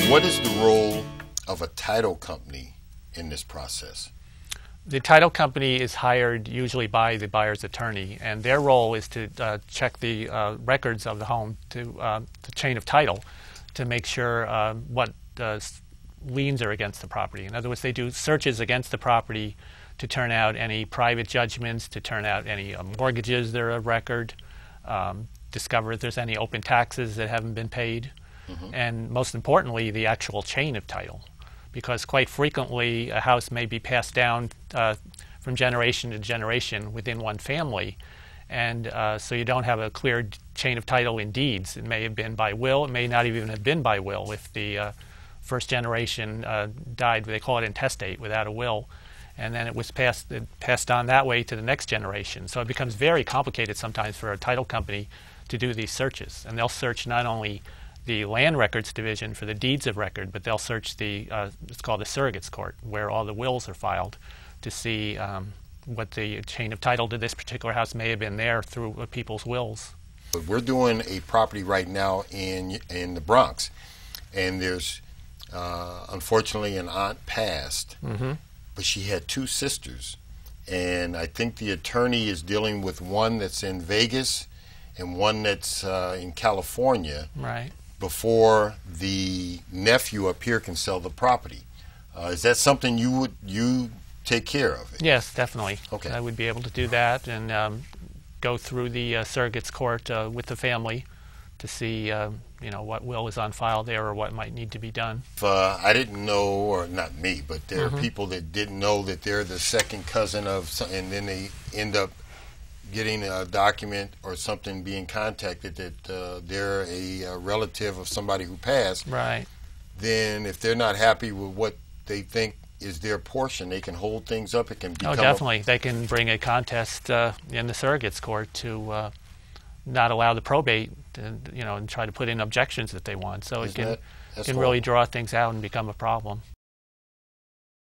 What is the role of a title company in this process? The title company is hired usually by the buyer's attorney, and their role is to check the records of the home, to the chain of title, to make sure what liens are against the property. In other words, they do searches against the property to turn out any private judgments, to turn out any mortgages that are of record, discover if there's any open taxes that haven't been paid, and most importantly, the actual chain of title. Because quite frequently a house may be passed down from generation to generation within one family, and so you don't have a clear chain of title in deeds. It may have been by will, it may not even have been by will if the first generation died, they call it intestate, without a will, and then it was passed on that way to the next generation. So it becomes very complicated sometimes for a title company to do these searches, and they'll search not only the land records division for the deeds of record, but they'll search the it's called the surrogates court, where all the wills are filed, to see what the chain of title to this particular house may have been there through people's wills. We're doing a property right now in the Bronx, and there's unfortunately an aunt passed, but she had two sisters, and I think the attorney is dealing with one that's in Vegas and one that's in California. Right. Before the nephew up here can sell the property. Is that something you take care of? Yes, definitely. Okay. I would be able to do that and go through the surrogates court with the family to see you know, what will is on file there or what might need to be done. If I didn't know, or not me, but there are people that didn't know that they're the second cousin of some, and then they end up getting a document or something being contacted that they're a relative of somebody who passed, right? Then if they're not happy with what they think is their portion, they can hold things up. It can become definitely. They can bring a contest in the surrogates court to not allow the probate, you know, and try to put in objections that they want. So it can really draw things out and become a problem.